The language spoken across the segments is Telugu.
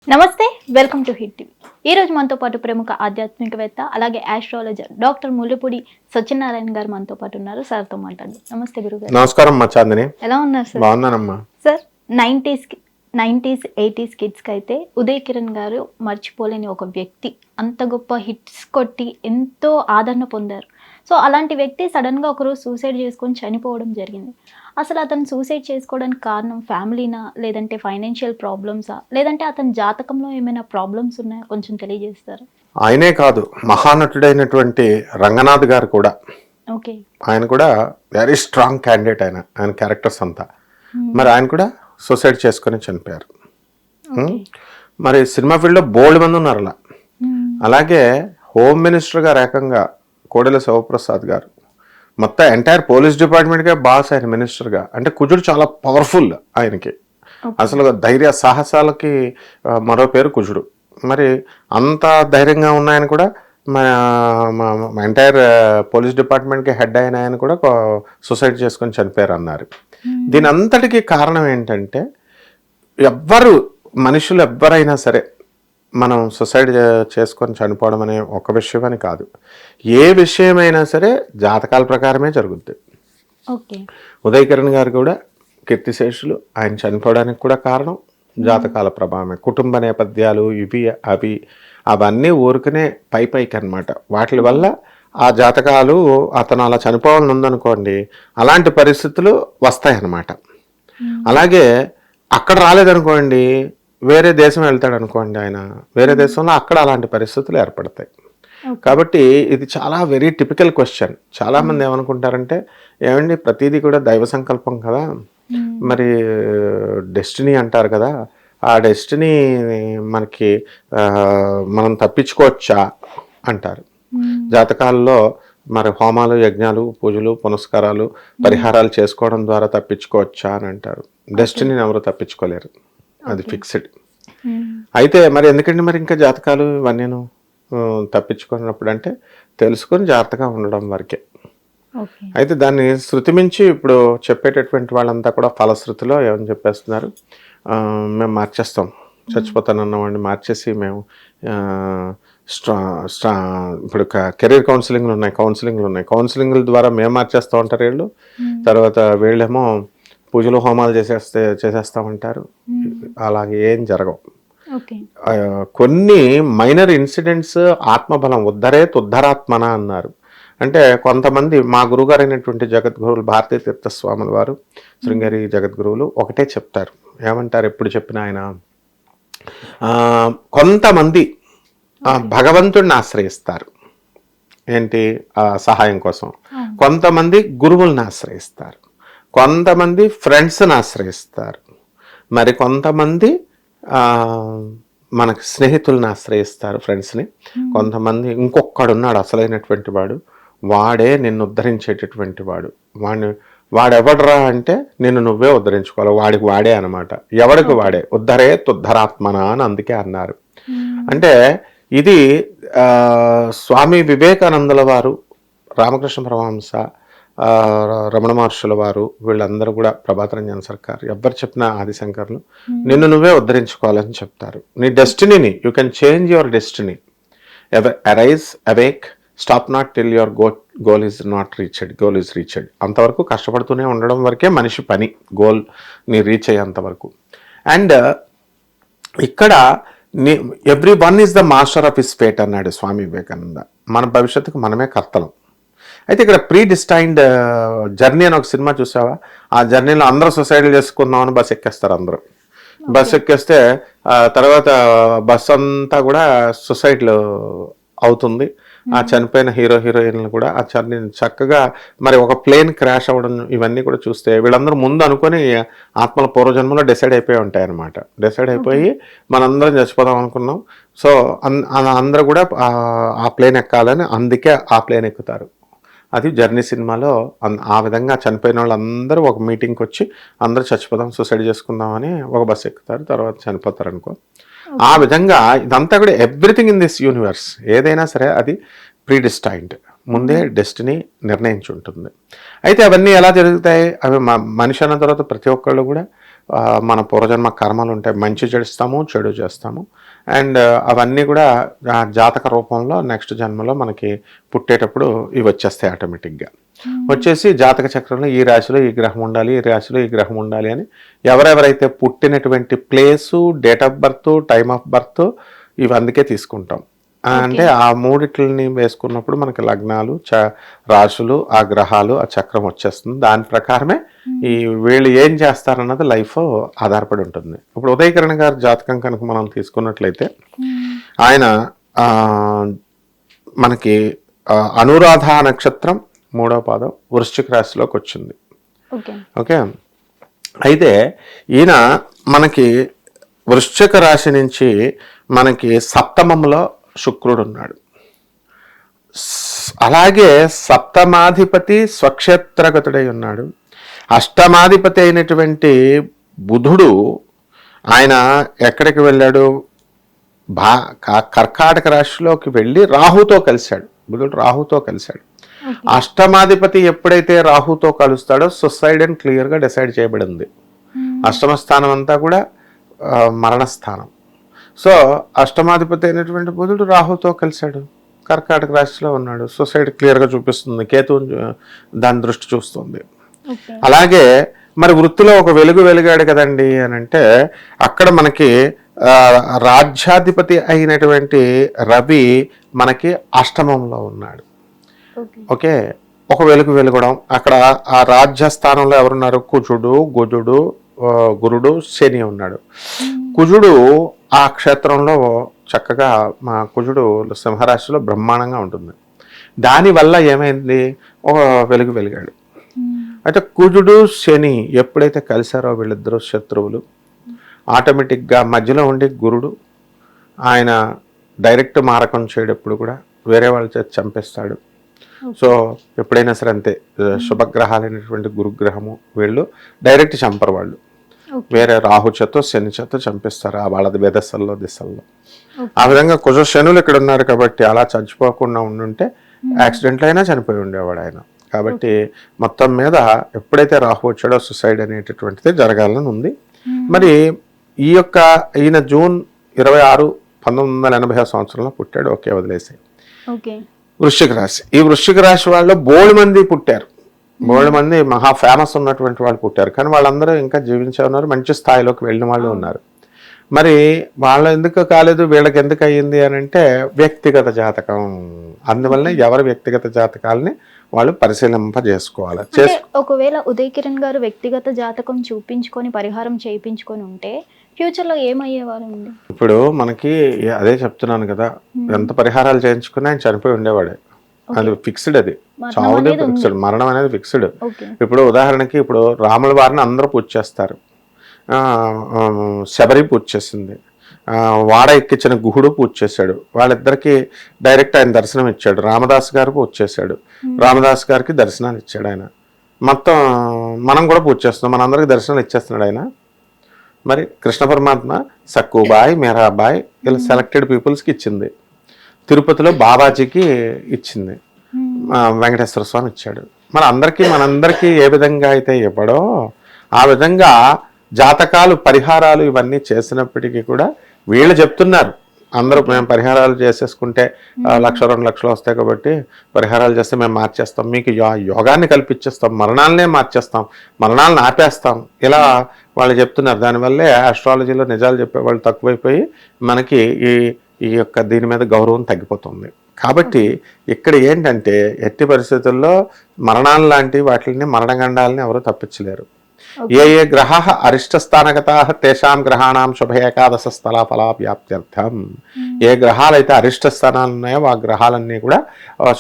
నమస్తే, వెల్కమ్ టు హిట్ టీవీ. ఈ రోజు మనతో పాటు ప్రముఖ ఆధ్యాత్మికవేత్త అలాగే ఆస్ట్రాలజర్ డాక్టర్ ముల్లుపూడి సత్యనారాయణ గారు మనతో పాటు ఉన్నారు. సార్తో మాట్లాడు. నమస్తే గురుగారు. నమస్కారం అమ్మా చాందిని. ఎలా ఉన్నారు sir? బాగున్నానమ్మా. Sir, 90s 80s kids కి అయితే ఉదయ్ కిరణ్ గారు మర్చిపోలేని ఒక వ్యక్తి. అంత గొప్ప హిట్స్ కొట్టి ఎంతో ఆదరణ పొందారు. సో అలాంటి వ్యక్తి సడన్గా ఒకరోజు సూసైడ్ చేసుకొని చనిపోవడం జరిగింది. అసలు అతను సూసైడ్ చేసుకోవడానికి కారణం ఫ్యామిలీనా, లేదంటే ఫైనాన్షియల్ ప్రాబ్లమ్సా, లేదంటే అతని జాతకంలో ఏమైనా ప్రాబ్లమ్స్ ఉన్నాయా? కొంచెం తెలియజేస్తారు. ఆయనే కాదు, మహానటుడైనటువంటి రంగనాథ్ గారు కూడా. ఓకే. ఆయన కూడా వెరీ స్ట్రాంగ్ క్యాండిడేట్. ఆయన క్యారెక్టర్స్ అంతా. మరి ఆయన కూడా సూసైడ్ చేసుకొని చనిపోయారు. మరి సినిమా ఫీల్డ్లో బోల్డ్ మంది ఉన్నారు అలా. అలాగే హోమ్ మినిస్టర్ గారు ఏకంగా కోడెల శివప్రసాద్ గారు మొత్తం ఎంటైర్ పోలీస్ డిపార్ట్మెంట్కే బాస్ ఆయన మినిస్టర్గా. అంటే కుజుడు చాలా పవర్ఫుల్ ఆయనకి. అసలు ధైర్య సాహసాలకి మరో పేరు కుజుడు. మరి అంత ధైర్యంగా ఉన్నాయని కూడా ఎంటైర్ పోలీస్ డిపార్ట్మెంట్కి హెడ్ అయిన ఆయన కూడా సూసైడ్ చేసుకొని చనిపోయారు అన్నారు. దీని అంతటికీ కారణం ఏంటంటే మనుషులు ఎవ్వరైనా సరే మనం సూసైడ్ చేసుకొని చనిపోవడం అనే ఒక విషయం అని కాదు, ఏ విషయమైనా సరే జాతకాల ప్రకారమే జరుగుద్ది. ఉదయ్ కిరణ్ గారు కూడా కీర్తిశేషులు. ఆయన చనిపోవడానికి కూడా కారణం జాతకాల ప్రభావమే. కుటుంబ నేపథ్యాలు ఇవి అవన్నీ ఊరుకునే పైకి అన్నమాట. వాటి వల్ల ఆ జాతకాలు అతను అలా చనిపోవాలని ఉందనుకోండి, అలాంటి పరిస్థితులు వస్తాయన్నమాట. అలాగే అక్కడ రాలేదనుకోండి, వేరే దేశం వెళ్తాడు అనుకోండి, ఆయన వేరే దేశంలో అక్కడ అలాంటి పరిస్థితులు ఏర్పడతాయి. కాబట్టి ఇది చాలా వెరీ టిపికల్ క్వశ్చన్. చాలామంది ఏమనుకుంటారంటే, ఏమండి ప్రతిదీ కూడా దైవ సంకల్పం కదా, మరి డెస్టినీ అంటారు కదా, ఆ డెస్టినీ మనకి మనం తప్పించుకోవచ్చా అంటారు. జాతకాల్లో మరి హోమాలు, యజ్ఞాలు, పూజలు, పునస్కారాలు, పరిహారాలు చేసుకోవడం ద్వారా తప్పించుకోవచ్చా అని అంటారు. డెస్టినీని ఎవరు తప్పించుకోలేరు, అది ఫిక్స్డ్. అయితే మరి ఎందుకంటే మరి ఇంకా జాతకాలు ఇవన్నీ తప్పించుకున్నప్పుడు అంటే తెలుసుకొని జాగ్రత్తగా ఉండడం వరకే. అయితే దాన్ని శృతి మించి ఇప్పుడు చెప్పేటటువంటి వాళ్ళంతా కూడా ఫలశ్రుతిలో ఏమని చెప్పేస్తున్నారు, మేము మార్చేస్తాం, చచ్చిపోతానన్నవాడిని మార్చేసి మేము ఇప్పుడు కెరీర్ కౌన్సిలింగ్లు ఉన్నాయి, కౌన్సిలింగ్ల ద్వారా మేము మార్చేస్తూ ఉంటారు వీళ్ళు. తర్వాత వీళ్ళేమో పూజలు హోమాలు చేసేస్తామంటారు. అలాగే ఏం జరగవు. కొన్ని మైనర్ ఇన్సిడెంట్స్ ఆత్మబలం ఉద్ధరేత్ ఉద్ధరాత్మన అన్నారు. అంటే కొంతమంది మా గురుగారు అయినటువంటి జగద్గురువులు భారతీ తీర్థస్వాముల వారు, శృంగేరి జగద్గురువులు ఒకటే చెప్తారు. ఏమంటారు ఎప్పుడు చెప్పిన ఆయన, కొంతమంది భగవంతుడిని ఆశ్రయిస్తారు ఏంటి సహాయం కోసం, కొంతమంది గురువుల్ని ఆశ్రయిస్తారు, కొంతమంది ఫ్రెండ్స్ని ఆశ్రయిస్తారు, మరి కొంతమంది మనకు స్నేహితులను ఆశ్రయిస్తారు ఫ్రెండ్స్ని, కొంతమంది ఇంకొక్కడున్నాడు అసలైనటువంటి వాడు, వాడే నిన్ను ఉద్ధరించేటటువంటి వాడు. వాడెవడరా అంటే నిన్ను నువ్వే ఉద్ధరించుకోవాలి, వాడికి వాడే అనమాట. ఎవడికి వాడే, ఉద్ధరేత్ ఉద్ధరాత్మన అని అందుకే అన్నారు. అంటే ఇది స్వామి వివేకానందుల వారు, రామకృష్ణ పరమహంస, రమణ మహర్షుల వారు, వీళ్ళందరూ కూడా, ప్రభాతరంజన్ సర్కార్, ఎవరు చెప్పినా ఆదిశంకర్లు నిన్ను నువ్వే ఉద్ధరించుకోవాలని చెప్తారు. నీ డెస్టినీని you can change your destiny. Arise, awake, stop not till your goal is not reached, goal is reached. అంతవరకు కష్టపడుతూనే ఉండడం వరకే మనిషి పని, గోల్ ని రీచ్ అయ్యేంత వరకు. అండ్ ఇక్కడ every one is the master of his fate అన్నాడు స్వామి వివేకానంద. మన భవిష్యత్తుకు మనమే కర్తలం. అయితే ఇక్కడ ప్రీ డిస్టైన్డ్ జర్నీ అని ఒక సినిమా చూసావా? ఆ జర్నీలో అందరూ సూసైడ్లు చేసుకుందామని బస్ ఎక్కేస్తారు. అందరూ బస్ ఎక్కేస్తే తర్వాత బస్ అంతా కూడా సూసైడ్లు అవుతుంది. ఆ చనిపోయిన హీరో హీరోయిన్లు కూడా ఆ జర్నీ చక్కగా, మరి ఒక ప్లేన్ క్రాష్ అవ్వడం ఇవన్నీ కూడా చూస్తే వీళ్ళందరూ ముందు అనుకొని ఆత్మల పూర్వజన్మలో డిసైడ్ అయిపోయి ఉంటాయి అన్నమాట. డిసైడ్ అయిపోయి మనందరం చచ్చిపోదాం అనుకున్నాం, సో అందరూ కూడా ఆ ప్లేన్ ఎక్కాలని అందుకే ఆ ప్లేన్ ఎక్కుతారు. అది జర్నీ సినిమాలో ఆ విధంగా చనిపోయిన వాళ్ళందరూ ఒక మీటింగ్కి వచ్చి అందరూ చచ్చిపోదాం, సూసైడ్ చేసుకుందామని ఒక బస్సు ఎక్కుతారు, తర్వాత చనిపోతారు అనుకో. ఆ విధంగా ఇదంతా కూడా ఎవ్రీథింగ్ ఇన్ దిస్ యూనివర్స్ ఏదైనా సరే అది ప్రీడిస్టైన్డ్, ముందే డెస్టినీ నిర్ణయించి ఉంటుంది. అయితే అవన్నీ ఎలా జరుగుతాయి? అవి మనిషి అన్న తర్వాత ప్రతి ఒక్కళ్ళు కూడా మన పూర్వజన్మ కర్మలు ఉంటాయి, మంచి చేస్తాము చెడు చేస్తాము. అండ్ అవన్నీ కూడా జాతక రూపంలో నెక్స్ట్ జన్మలో మనకి పుట్టేటప్పుడు ఇవి వచ్చేస్తాయి ఆటోమేటిక్గా. వచ్చేసి జాతక చక్రంలో ఈ రాశిలో ఈ గ్రహం ఉండాలి, ఈ రాశిలో ఈ గ్రహం ఉండాలి అని ఎవరెవరైతే పుట్టినటువంటి place, date of birth, time of birth ఇవి అందుకే తీసుకుంటాం. అంటే ఆ మూడిట్లని వేసుకున్నప్పుడు మనకి లగ్నాలు, రాశులు, ఆ గ్రహాలు, ఆ చక్రం వచ్చేస్తుంది. దాని ప్రకారమే ఈ వీళ్ళు ఏం చేస్తారన్నది లైఫ్ ఆధారపడి ఉంటుంది. ఇప్పుడు ఉదయకిరణ్ గారి జాతకం కనుక మనం తీసుకున్నట్లయితే ఆయన మనకి అనురాధ నక్షత్రం 3వ పాదం వృశ్చిక రాశిలోకి వచ్చింది. ఓకే, అయితే ఈయన మనకి వృశ్చిక రాశి నుంచి మనకి సప్తమంలో శుక్రుడు ఉన్నాడు. అలాగే సప్తమాధిపతి స్వక్షేత్రగతుడై ఉన్నాడు. అష్టమాధిపతి అయినటువంటి బుధుడు ఆయన ఎక్కడికి వెళ్ళాడు? కర్కాటక రాశిలోకి వెళ్ళి రాహుతో కలిశాడు. బుధుడు రాహుతో కలిశాడు. అష్టమాధిపతి ఎప్పుడైతే రాహుతో కలుస్తాడో సుసైడ్ అని క్లియర్గా డిసైడ్ చేయబడింది. అష్టమ స్థానం అంతా కూడా మరణస్థానం. సో అష్టమాధిపతి అయినటువంటి బుధుడు రాహుతో కలిశాడు, కర్కాటక రాశిలో ఉన్నాడు. సొసైడ్ క్లియర్గా చూపిస్తుంది, కేతు దాని దృష్టి చూస్తుంది. అలాగే మరి వృత్తిలో ఒక వెలిగాడు కదండి అని అంటే అక్కడ మనకి రాజ్యాధిపతి అయినటువంటి రవి మనకి అష్టమంలో ఉన్నాడు. ఓకే, ఒక వెలుగడం అక్కడ ఆ రాజ్యస్థానంలో ఎవరున్నారు? కుజుడు, గుజుడు, గురుడు, శని ఉన్నాడు. కుజుడు ఆ క్షేత్రంలో చక్కగా మా కుజుడు సింహరాశిలో బ్రహ్మాండంగా ఉంటుంది. దానివల్ల ఏమైంది? ఒక వెలిగాడు. అయితే కుజుడు శని ఎప్పుడైతే కలిశారో వీళ్ళిద్దరూ శత్రువులు, ఆటోమేటిక్గా మధ్యలో ఉండి గురుడు ఆయన డైరెక్ట్ మారకం చేయడప్పుడు కూడా వేరే వాళ్ళ చేత చంపేస్తాడు. సో ఎప్పుడైనా సరే అంతే, శుభగ్రహాలైనటువంటి గురుగ్రహము వీళ్ళు డైరెక్ట్ చంపరు, వాళ్ళు వేరే రాహు చేత శని చేత చంపిస్తారు ఆ వాళ్ళది దిశల్లో. ఆ విధంగా కుజ శనులు ఇక్కడ ఉన్నారు కాబట్టి అలా చచ్చిపోకుండా ఉండుంటే యాక్సిడెంట్లో అయినా చనిపోయి ఉండేవాడు ఆయన. కాబట్టి మొత్తం మీద ఎప్పుడైతే రాహు వచ్చాడో సుసైడ్ అనేటటువంటిది జరగాలని ఉంది. మరి ఈయన జూన్ 26, 1980 సంవత్సరంలో పుట్టాడు. ఓకే, వదిలేసాయి. వృశ్చిక రాశి. ఈ వృశ్చిక రాశి వాళ్ళు బోల్డ్ మంది పుట్టారు, బోల్డ్ మంది మహా ఫేమస్ ఉన్నటువంటి వాళ్ళు పుట్టారు. కానీ వాళ్ళందరూ ఇంకా జీవించే ఉన్నారు, మంచి స్థాయిలోకి వెళ్ళిన వాళ్ళు ఉన్నారు. మరి వాళ్ళ ఎందుకు కాలేదు, వీళ్ళకి ఎందుకు అయ్యింది అని అంటే వ్యక్తిగత జాతకం. అందువల్ల ఎవరి వ్యక్తిగత జాతకాలని వాళ్ళు పరిశీలింపజేసుకోవాలి. ఒకవేళ ఉదయ్ కిరణ్ గారు వ్యక్తిగత జాతకం చూపించుకొని పరిహారం చేయించుకొని ఉంటే ఫ్యూచర్లో ఏమయ్యేవారు? ఇప్పుడు మనకి అదే చెప్తున్నాను కదా, ఎంత పరిహారాలు చేయించుకున్నా ఆయన చనిపోయి ఉండేవాడే. అది ఫిక్స్డ్, అది చావుదే ఫిక్స్డ్, మరణం అనేది ఫిక్స్డ్. ఇప్పుడు ఉదాహరణకి ఇప్పుడు రాముల వారిని అందరూ పూజ చేస్తారు, శబరి పూజ చేసింది, వాడ ఎక్కించిన గుహుడు పూజ చేశాడు, వాళ్ళిద్దరికి డైరెక్ట్ ఆయన దర్శనం ఇచ్చాడు. రామదాస్ గారు పూజ చేశాడు, రామదాస్ గారికి దర్శనాలు ఇచ్చాడు ఆయన. మొత్తం మనం కూడా పూజ చేస్తున్నాం, మనందరికి దర్శనాలు ఇచ్చేస్తున్నాడు ఆయన. మరి కృష్ణ పరమాత్మ సక్కుబాయ్, మీరాబాయ్ ఇలా సెలెక్టెడ్ పీపుల్స్కి ఇచ్చింది. తిరుపతిలో బాబాజీకి ఇచ్చింది, వెంకటేశ్వర స్వామి ఇచ్చాడు. మనందరికీ ఏ విధంగా అయితే ఇవ్వడో ఆ విధంగా జాతకాలు, పరిహారాలు ఇవన్నీ చేసినప్పటికీ కూడా వీళ్ళు చెప్తున్నారు, అందరూ మేము పరిహారాలు చేసేసుకుంటే 1-2 లక్షలు వస్తాయి కాబట్టి పరిహారాలు చేస్తే మేము మార్చేస్తాం, మీకు యోగాన్ని కల్పించేస్తాం, మరణాలనే మార్చేస్తాం, మరణాలను ఆపేస్తాం, ఇలా వాళ్ళు చెప్తున్నారు. దానివల్లే ఆస్ట్రాలజీలో నిజాలు చెప్పేవాళ్ళు తక్కువైపోయి మనకి ఈ యొక్క దీని మీద గౌరవం తగ్గిపోతుంది. కాబట్టి ఇక్కడ ఏంటంటే ఎట్టి పరిస్థితుల్లో మరణాలు లాంటి వాటిని, మరణగండాలని ఎవరు తప్పించలేరు. ఏ గ్రహ అరిష్టస్థానగతా తేషాం గ్రహాణం శుభ ఏకాదశ స్థల ఫలావ్యాప్త్యర్థం. ఏ గ్రహాలైతే అరిష్ట స్థానాలు ఉన్నాయో ఆ గ్రహాలన్నీ కూడా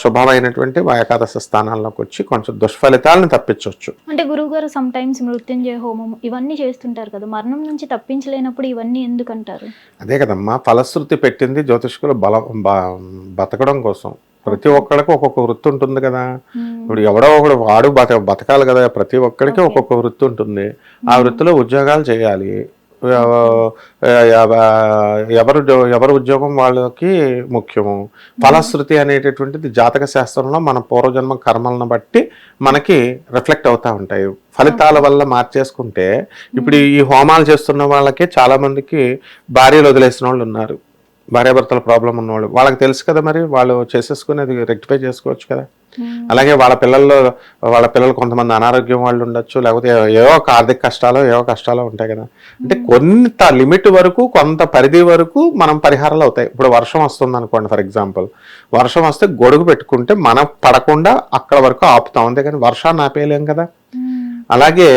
శుభమైనటువంటి ఏకాదశ స్థానాల్లోకి వచ్చి కొంచెం దుష్ఫలితాలను తప్పించవచ్చు. అంటే గురువుగారు సమ్ టైమ్స్ మృత్యుంజయ హోమం ఇవన్నీ చేస్తుంటారు కదా, మరణం నుంచి తప్పించలేనప్పుడు ఇవన్నీ ఎందుకంటారు? అదే కదమ్మా, ఫలశ్రుతి పెట్టింది జ్యోతిష్కులు బతకడం కోసం. ప్రతి ఒక్కడికి ఒక్కొక్క వృత్తి ఉంటుంది కదా. ఇప్పుడు ఎవడో ఒకడు బతకాలి కదా, ప్రతి ఒక్కడికి ఒక్కొక్క వృత్తి ఉంటుంది. ఆ వృత్తిలో ఉద్యోగాలు చేయాలి, ఎవరు ఉద్యోగం వాళ్ళకి ముఖ్యము. ఫలశ్రుతి అనేటటువంటిది జాతక శాస్త్రంలో మన పూర్వజన్మ కర్మలను బట్టి మనకి రిఫ్లెక్ట్ అవుతూ ఉంటాయి. ఫలితాల వల్ల మార్చేసుకుంటే ఇప్పుడు ఈ హోమాలు చేస్తున్న వాళ్ళకి చాలా మందికి భార్యలు వదిలేసిన వాళ్ళు ఉన్నారు, భార్యాభర్తల ప్రాబ్లం ఉన్నవాళ్ళు. వాళ్ళకి తెలుసు కదా, మరి వాళ్ళు చేసేసుకుని అది రెక్టిఫై చేసుకోవచ్చు కదా. అలాగే వాళ్ళ పిల్లలు కొంతమంది అనారోగ్యం వాళ్ళు ఉండొచ్చు, లేకపోతే ఏవో ఒక ఆర్థిక కష్టాలు ఏవో కష్టాలు ఉంటాయి కదా. అంటే కొంత లిమిట్ వరకు, కొంత పరిధి వరకు మనం పరిహారాలు అవుతాయి. ఇప్పుడు వర్షం వస్తుంది అనుకోండి, ఫర్ ఎగ్జాంపుల్ వర్షం వస్తే గొడుగు పెట్టుకుంటే మనం పడకుండా అక్కడ వరకు ఆపుతాం, అంతేగాని వర్షాన్ని ఆపేయలేం కదా. అలాగే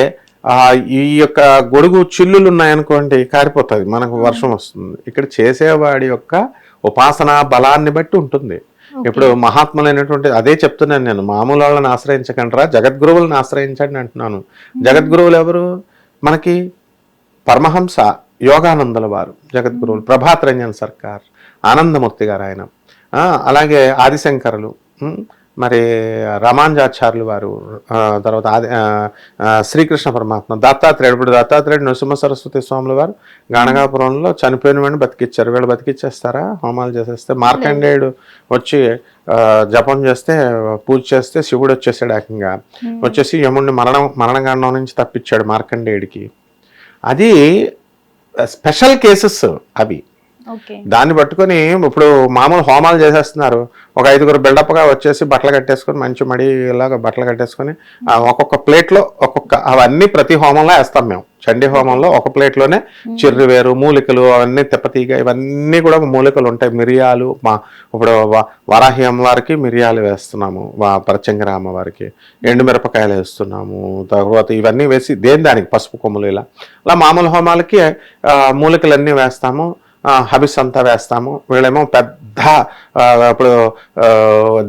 ఈ యొక్క గొడుగు చిల్లులు ఉన్నాయనుకోండి, కారిపోతుంది, మనకు వర్షం వస్తుంది. ఇక్కడ చేసేవాడి యొక్క ఉపాసనా బలాన్ని బట్టి ఉంటుంది. ఇప్పుడు మహాత్ములైనటువంటి అదే చెప్తున్నాను నేను, మామూలు వాళ్ళని ఆశ్రయించకండి, జగద్గురువులను ఆశ్రయించండి అంటున్నాను. జగద్గురువులు ఎవరు మనకి? పరమహంస యోగానందుల వారు జగద్గురువులు, ప్రభాత్ రంజన్ సర్కార్, ఆనందమూర్తి గారు ఆయన, అలాగే ఆదిశంకరులు, మరి రామానుజాచార్యులు వారు, తర్వాత శ్రీకృష్ణ పరమాత్మ, దత్తాత్రేయుడు. ఇప్పుడు దత్తాత్రేయుడు నరసింహ సరస్వతి స్వాముల వారు గణగాపురంలో చనిపోయిన వాడిని బతికిచ్చారు. వీళ్ళు బతికిచ్చేస్తారా హోమాలు చేసేస్తే? మార్కండేయుడు వచ్చి జపం చేస్తే, పూజ చేస్తే శివుడు వచ్చేసాడు ఏకంగా, వచ్చేసి యముడిని మరణగండం నుంచి తప్పించాడు మార్కండేయుడికి. అది స్పెషల్ కేసెస్ అవి. దాన్ని పట్టుకొని ఇప్పుడు మామూలు హోమాలు చేసేస్తున్నారు. ఒక 5గురు బిల్డప్గా వచ్చేసి బట్టలు కట్టేసుకొని, మంచి మడి ఇలాగా బట్టలు కట్టేసుకొని ఒక్కొక్క ప్లేట్లో అవన్నీ ప్రతి హోమంలో వేస్తాం మేము. చండీ హోమంలో ఒక ప్లేట్లోనే చిర్రి వేరు, మూలికలు, అవన్నీ తెప్పతీగ, ఇవన్నీ కూడా మూలికలు ఉంటాయి. మిరియాలు, ఇప్పుడు వరాహి అమ్మవారికి మిరియాలు వేస్తున్నాము, పరచంగరామ వారికి ఎండుమిరపకాయలు వేస్తున్నాము, తర్వాత ఇవన్నీ వేసి దానికి పసుపు కొమ్ములు, ఇలా మామూలు హోమాలకి మూలికలన్నీ వేస్తాము. హబిస్ అంతా వేస్తాము. వీళ్ళేమో పెద్ద, ఇప్పుడు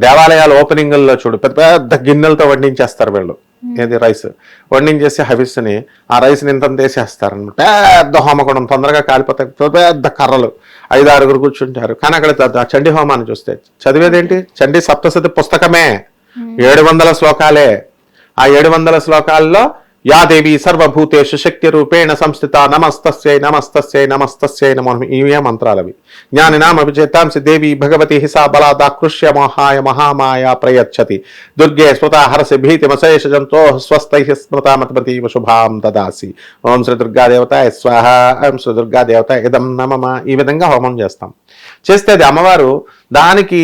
దేవాలయాల ఓపెనింగ్ల్లో చూడు, పెద్ద పెద్ద గిన్నెలతో వడ్డించేస్తారు వీళ్ళు. ఏది రైస్ వడ్డించేసి హబిస్ని, ఆ రైస్ని ఇంత వేసేస్తారు. పెద్ద హోమగుండం, తొందరగా కాలిపోతాయి. పెద్ద కర్రలు, 5-6 కూర్చుంటారు. కానీ అక్కడ చండీ హోమాన్ని చూస్తే చదివేదేంటి? చండీ సప్తశతి పుస్తకమే, 700 శ్లోకాలే. ఆ 700 శ్లోకాల్లో యా దేవి సర్వభూతేషు శక్తి రూపేణ సంస్థిత నమస్తస్యై నమస్తస్యై నమస్తస్యై నమో, ఇవే మంత్రాలు అవి. జ్ఞానినాం అభిచేతాంసి దేవి భగవతి హిసా బలాదాకృష్య మోహాయ మహామాయా ప్రయచ్చతి దుర్గే స్మృతా హరసి భీతిమశేష జంతో స్వస్థై స్మృతామతమతీవ శుభాం దదాసి. ఓం శ్రీ దుర్గాదేవతాయ స్వాహ, ఓం శ్రీ దుర్గాదేవతాయ ఇదం నమః. ఈ విధంగా హోమం చేస్తాం. చేస్తే అది అమ్మవారు దానికి,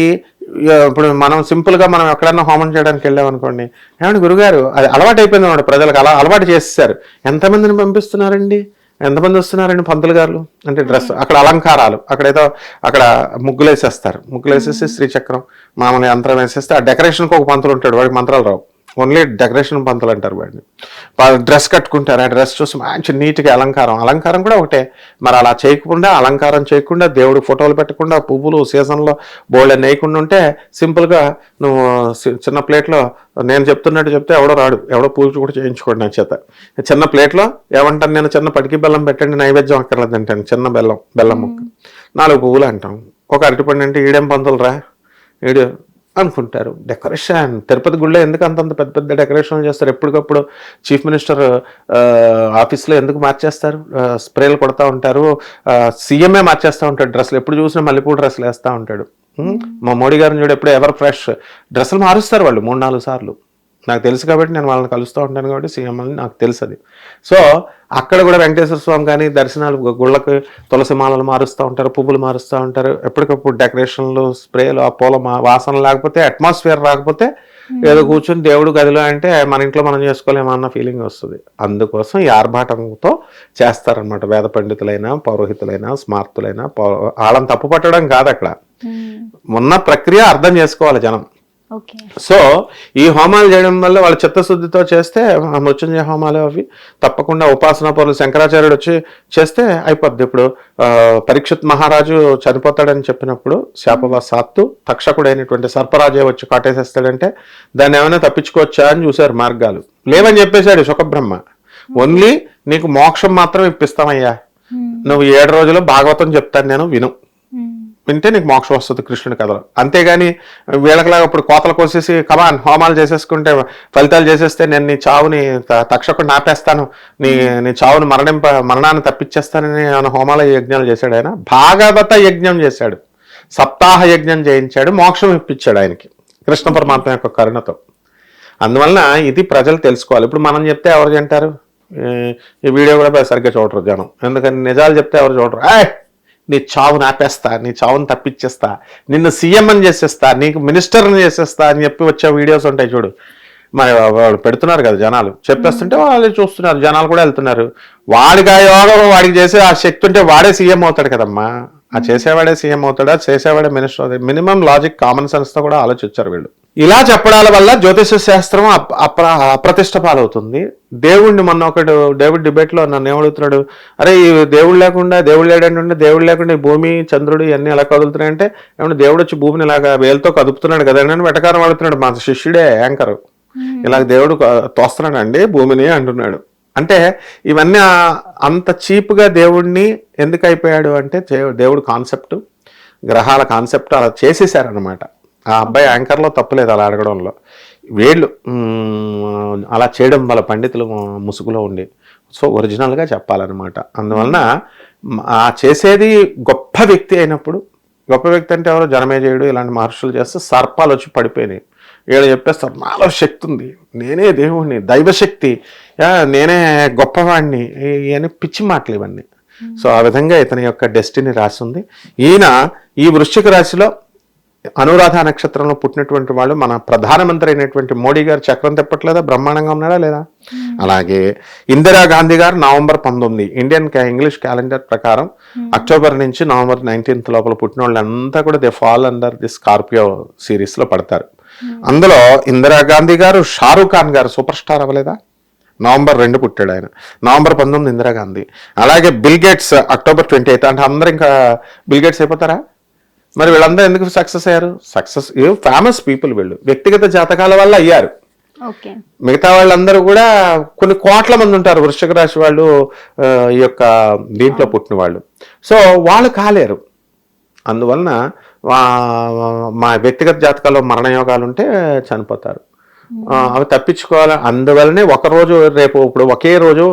ఇప్పుడు మనం సింపుల్గా మనం ఎక్కడన్నా హోమం చేయడానికి వెళ్ళామనుకోండి, ఏమంటే గురుగారు అది అలవాటు అయిపోయింది అన్నమాట, ప్రజలకు అలా అలవాటు చేసేసారు. ఎంతమందిని పంపిస్తున్నారండి, ఎంతమంది వస్తున్నారండి పంతులు గారు అంటే? డ్రెస్, అక్కడ అలంకారాలు, అక్కడ ముగ్గులు వేసేస్తారు. ముగ్గులు వేసేసి శ్రీచక్రం మామూలు యంత్రం వేసేస్తే, ఆ డెకరేషన్కి ఒక పంతులు ఉంటాడు, వాడికి మంత్రాలు రావు, ఓన్లీ డెకరేషన్ పంతులు అంటారు వాడిని. డ్రెస్ కట్టుకుంటారు, ఆ డ్రెస్ చూసి మంచి నీట్గా అలంకారం కూడా ఒకటే. మరి అలా చేయకుండా, అలంకారం చేయకుండా, దేవుడు ఫోటోలు పెట్టకుండా, పువ్వులు సీజన్లో బోల్డ్ వేయకుండా ఉంటే, సింపుల్గా నువ్వు చిన్న ప్లేట్లో నేను చెప్తున్నట్టు చెప్తే ఎవడో రాడు, ఎవడో పూజ కూడా చేయించుకోండి నా చేత. చిన్న ప్లేట్లో ఏమంటాను నేను, చిన్న పటికి బెల్లం పెట్టండి, నైవేద్యం అక్కర్లేదు అంటాను. చిన్న బెల్లం ముక్క, 4 పువ్వులు అంటాం, ఒక అరటిపండు అంటే ఈడేం పంతులు రా ఈడు అనుకుంటారు. డెకరేషన్ తిరుపతి గుళ్ళో ఎందుకు అంతంత పెద్ద పెద్ద డెకరేషన్లు చేస్తారు? ఎప్పటికప్పుడు చీఫ్ మినిస్టర్ ఆఫీస్లో ఎందుకు మార్చేస్తారు? స్ప్రేలు కొడతా ఉంటారు, సీఎంఏ మార్చేస్తూ ఉంటాడు డ్రెస్సులు, ఎప్పుడు చూసినా మల్లెపూల డ్రెస్సులు వేస్తూ ఉంటాడు. మా మోడీ గారిని చూడు, ఎప్పుడు ఎవరు ఫ్రెష్ డ్రెస్సులు మారుస్తారు వాళ్ళు 3-4 సార్లు. నాకు తెలుసు కాబట్టి నేను వాళ్ళని కలుస్తూ ఉంటాను కాబట్టి సీఎం అని నాకు తెలుసు అది. సో అక్కడ కూడా వెంకటేశ్వర స్వామి కానీ దర్శనాలు, గుళ్ళకి తులసి మాలలు మారుస్తూ ఉంటారు, పువ్వులు మారుస్తూ ఉంటారు, ఎప్పటికప్పుడు డెకరేషన్లు, స్ప్రేలు, ఆ పూల వాసన లేకపోతే, అట్మాస్ఫియర్ రాకపోతే ఏదో కూర్చొని దేవుడు గదిలో అంటే మన ఇంట్లో మనం చేసుకోలేమన్న ఫీలింగ్ వస్తుంది. అందుకోసం ఈ ఆర్భాటంతో చేస్తారనమాట. వేద పండితులైనా, పౌరోహితులైనా, స్మార్తులైనా, వాళ్ళని తప్పు పట్టడం కాదు, అక్కడ ఉన్న ప్రక్రియ అర్థం చేసుకోవాలి జనం. సో ఈ హోమాలు చేయడం వల్ల వాళ్ళ చిత్తశుద్ధితో చేస్తే, మృత్యుంజయ హోమాలు అవి తప్పకుండా ఉపాసనా పరులు శంకరాచార్యుడు వచ్చి చేస్తే అయిపోద్ది. ఇప్పుడు పరీక్షిత్ మహారాజు చనిపోతాడని చెప్పినప్పుడు శాపవశాత్తు తక్షకుడైనటువంటి సర్పరాజే వచ్చి కాటేసేస్తాడంటే దాన్ని ఏమైనా తప్పించుకోవచ్చా అని చూశారు మార్గాలు. లేవని చెప్పేశాడు సుఖబ్రహ్మ. ఓన్లీ నీకు మోక్షం మాత్రం ఇప్పిస్తామయ్యా, నువ్వు 7 రోజులు భాగవతం చెప్తాను నేను, విను వింటే నీకు మోక్షం వస్తుంది కృష్ణుడి కథలో. అంతేగాని వీళ్ళకిలాగా ఇప్పుడు కోతలు కోసేసి కమాన్ హోమాలు చేసేసుకుంటే ఫలితాలు చేసేస్తే నేను నీ చావుని తక్షకుడిని ఆపేస్తాను, నీ చావుని మరణాన్ని తప్పించేస్తానని ఆయన హోమాల యజ్ఞాలు చేశాడు. ఆయన భాగవత యజ్ఞం చేశాడు, సప్తాహ యజ్ఞం చేయించాడు, మోక్షం ఇప్పించాడు ఆయనకి కృష్ణ పరమాత్మ యొక్క కరుణతో. అందువలన ఇది ప్రజలు తెలుసుకోవాలి. ఇప్పుడు మనం చెప్తే ఎవరు తింటారు? ఈ వీడియో కూడా సరిగ్గా చూడరు జనం. ఎందుకని నిజాలు చెప్తే ఎవరు చూడరు. నీ చావుని ఆపేస్తా, నీ చావుని తప్పించేస్తా, నిన్ను సీఎం అని చేసేస్తా, నీకు మినిస్టర్ని చేసేస్తా అని చెప్పి వచ్చే వీడియోస్ ఉంటాయి చూడు. మరి వాళ్ళు పెడుతున్నారు కదా జనాలు, చెప్పేస్తుంటే వాళ్ళు చూస్తున్నారు, జనాలు కూడా వెళ్తున్నారు. వాడికి ఆ యోగం వాడికి చేసే ఆ శక్తి ఉంటే వాడే సీఎం అవుతాడు కదమ్మా. ఆ చేసేవాడే సీఎం అవుతాడా, చేసేవాడే మినిస్టర్ అవుతాడు. మినిమం లాజిక్ కామన్ సెన్స్ తో కూడా ఆలోచించారు వీళ్ళు. ఇలా చెప్పడాల వల్ల జ్యోతిష శాస్త్రం అప్రతిష్ట పాలవుతుంది. దేవుడిని మొన్న ఒకడు డేవిడ్ డిబేట్ లో నన్ను ఏమడుగుతున్నాడు, అరే ఈ దేవుడు లేకుండా దేవుడు లేడంటే దేవుడు లేకుండా ఈ భూమి చంద్రుడు ఇవన్నీ ఎలా కదులుతున్నాయంటే, ఏమన్నా దేవుడు వచ్చి భూమిని ఇలాగా వేలుతో కదుపుతున్నాడు కదా అని వెటకారం అడుగుతున్నాడు. మా శిష్యుడే యాంకర్, ఇలాగ దేవుడు తోస్తున్నాడు అండి భూమిని అంటున్నాడు. అంటే ఇవన్నీ అంత చీప్గా దేవుడిని ఎందుకు అయిపోయాడు అంటే, దేవుడు కాన్సెప్ట్, గ్రహాల కాన్సెప్ట్ అలా చేసేసారనమాట. ఆ అబ్బాయి యాంకర్లో తప్పులేదు అలా అడగడంలో. వీళ్ళు అలా చేయడం వల్ల పండితులు ముసుగులో ఉండి సో ఒరిజినల్గా చెప్పాలన్నమాట. అందువలన ఆ చేసేది గొప్ప వ్యక్తి అయినప్పుడు, గొప్ప వ్యక్తి అంటే ఎవరో జనమేజయుడు ఇలాంటి మహర్షులు చేస్తే సర్పాలు వచ్చి పడిపోయినాయి. వీళ్ళు చెప్పేస్తారు నాలో శక్తి ఉంది, నేనే దేవుణ్ణి, దైవశక్తి, నేనే గొప్పవాడిని అని పిచ్చి మాటలు ఇవన్నీ. సో ఆ విధంగా ఇతని యొక్క డెస్టినీ రాసి ఉంది. ఈయన ఈ వృశ్చిక రాశిలో అనురాధ నక్షత్రంలో పుట్టినటువంటి వాళ్ళు మన ప్రధానమంత్రి అయినటువంటి మోడీ గారు చక్రం తిప్పట్లేదా, బ్రహ్మాండంగా ఉన్నాడా లేదా? అలాగే ఇందిరాగాంధీ గారు నవంబర్ 19 ఇండియన్ ఇంగ్లీష్ క్యాలెండర్ ప్రకారం అక్టోబర్ నుంచి నవంబర్ 19 లోపల పుట్టిన వాళ్ళంతా కూడా they fall under the Scorpio series లో పడతారు. అందులో ఇందిరాగాంధీ గారు, షారూక్ ఖాన్ గారు సూపర్ స్టార్ అవ్వలేదా? నవంబర్ 2 పుట్టాడు ఆయన, నవంబర్ 19 ఇందిరాగాంధీ. అలాగే బిల్ గేట్స్ అక్టోబర్ 28. అంటే అందరు ఇంకా బిల్ గేట్స్ అయిపోతారా? మరి వీళ్ళందరూ ఎందుకు సక్సెస్ అయ్యారు? సక్సెస్ ఫేమస్ పీపుల్, వీళ్ళు వ్యక్తిగత జాతకాల వల్ల అయ్యారు. మిగతా వాళ్ళందరూ కూడా కొన్ని కోట్ల మంది ఉంటారు వృశ్చిక రాశి వాళ్ళు, ఈ యొక్క దీంట్లో పుట్టిన వాళ్ళు. సో వాళ్ళు కాలేరు. అందువలన మా వ్యక్తిగత జాతకాల్లో మరణయోగాలు ఉంటే చనిపోతారు. అవి తప్పించుకోవాలి. అందువల్లనే ఒకరోజు రేపు ఇప్పుడు ఒకే రోజు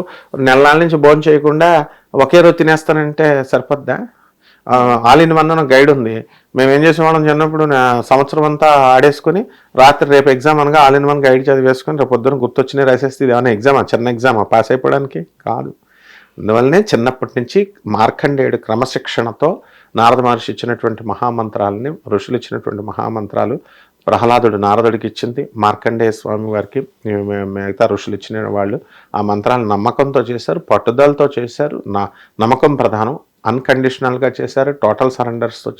నెలల నుంచి భోజనం చేయకుండా ఒకే రోజు తినేస్తానంటే సరిపోద్దా? ఆల్ ఇన్ వన్ గైడ్ ఉంది. మేము ఏం చేసేవాళ్ళం చిన్నప్పుడు, సంవత్సరం అంతా ఆడేసుకుని రాత్రి రేపు ఎగ్జామ్ అనగా ఆల్ ఇన్ వన్ గైడ్ చదివేసుకొని రేపు పొద్దున గుర్తొచ్చినాయి రాసేస్తే ఇది ఏమైనా ఎగ్జామా, చిన్న ఎగ్జామా పాస్ అయిపోవడానికి కాదు. అందువల్లనే చిన్నప్పటి నుంచి మార్కండేయుడు క్రమశిక్షణతో నారద మహర్షి ఇచ్చినటువంటి మహామంత్రాలని, ఋషులు ఇచ్చినటువంటి మహామంత్రాలు ప్రహ్లాదుడు నారదుడికి ఇచ్చింది, మార్కండేయ స్వామి వారికి మిగతా ఋషులు ఇచ్చిన వాళ్ళు ఆ మంత్రాలను నమ్మకంతో చేశారు, పట్టుదలతో చేశారు. నమ్మకం ప్రధానం. అన్కండిషనల్గా చేశారు. టోటల్ సరెండర్స్తో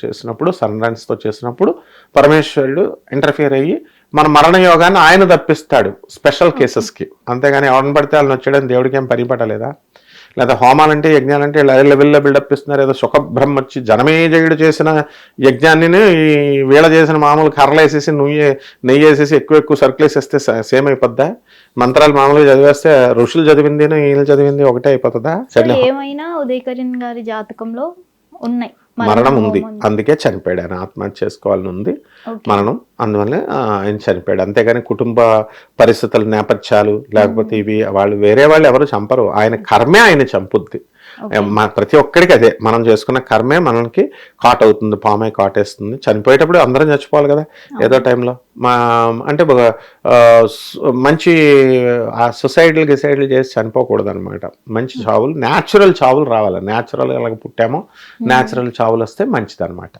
చేసినప్పుడు పరమేశ్వరుడు ఇంటర్ఫియర్ అయ్యి మన మరణ యోగాన్ని ఆయన తప్పిస్తాడు స్పెషల్ కేసెస్కి. అంతేగాని ఎవరిని పడితే వాళ్ళని వచ్చాడని దేవుడికి ఏం పనిపట్టలేదా? లేదా హోమాలంటే యజ్ఞాలంటే లెవెల్లో బిల్డప్ ఇస్తున్నారు. ఏదో సుఖబ్రహ్మ వచ్చి జనమేజయుడు చేసిన యజ్ఞాన్ని వీళ్ళ చేసిన మామూలు కర్రలు వేసేసి నెయ్యి వేసేసి ఎక్కువ సరుకులు వేసేస్తే సేమ్ అయిపోద్దా? మంత్రాలు మామూలుగా చదివేస్తే ఋషులు చదివింది వీళ్ళు చదివింది ఒకటే అయిపోతుందా? ఏమైనా ఉదయకరణ్ గారి జాతకంలో ఉన్నాయి, మరణం ఉంది, అందుకే చనిపోయాడు. ఆయన ఆత్మహత్య చేసుకోవాలని ఉంది మరణం, అందువల్ల ఆయన చనిపోయాడు. అంతేగాని కుటుంబ పరిస్థితుల నేపథ్యాలు లేకపోతే ఇవి వాళ్ళు వేరే వాళ్ళు ఎవరు చంపరు. ఆయన కర్మే ఆయన చంపుద్ది. ప్రతి ఒక్కడికి అదే, మనం చేసుకున్న కర్మే మనకి కాట్ అవుతుంది, పామే కాటేస్తుంది. చనిపోయేటప్పుడు అందరం చచ్చిపోవాలి కదా ఏదో టైంలో. అంటే మంచి సొసైటీలు గిసైడ్లు చేసి చనిపోకూడదు అనమాట. మంచి చావులు, న్యాచురల్ చావులు రావాలి. న్యాచురల్ ఎలాగ పుట్టామో న్యాచురల్ చావులు వస్తే మంచిది అనమాట.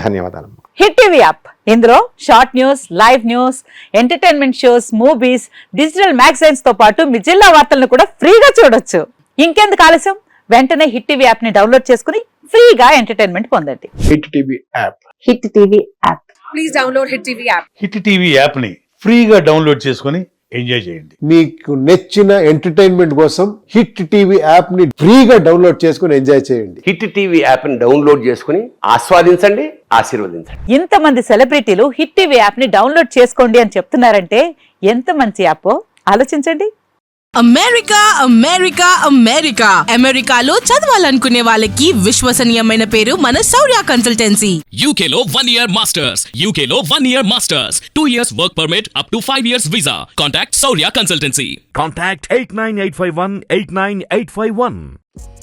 ధన్యవాదాలు. హిట్ టీవీ యాప్, ఇందులో short news, live news, entertainment shows, movies, digital magazines తో పాటు మీ జిల్లా వార్తలను కూడా ఫ్రీగా చూడొచ్చు. ఇంకెందుకు ఆలస్యం, వెంటనే హిట్ టీవీ యాప్ ని డౌన్లోడ్ చేసుకుని ఫ్రీగా ఎంటర్టైన్మెంట్ పొందండి. Hit TV app, hit TV app, please download hit TV app. Hit TV app ని ఫ్రీగా డౌన్లోడ్ చేసుకుని ఎంజాయ్ చేయండి. మీకు నచ్చిన ఎంటర్టైన్మెంట్ కోసం హిట్ టీవీ యాప్ ని ఫ్రీగా డౌన్లోడ్ చేసుకుని ఎంజాయ్ చేయండి. హిట్ టీవీ యాప్ ని డౌన్లోడ్ చేసుకుని ఆస్వాదించండి, ఆశీర్వదించండి. ఇంతమంది సెలబ్రిటీలు హిట్ టీవీ యాప్ ని డౌన్లోడ్ చేసుకోండి అని చెప్తున్నారంటే ఎంత మంచి యాప్ ఆలోచించండి. అమెరికా అమెరికా అమెరికా అమెరికాలో చదవాలనుకునే వాళ్ళకి విశ్వసనీయమైన పేరు మన శౌర్య consultancy. UK Law 1 Year Masters. UK Law 1 Year Masters. 2 years work permit up to 5 years visa. Contact Saurya Consultancy. Contact 89851 89851.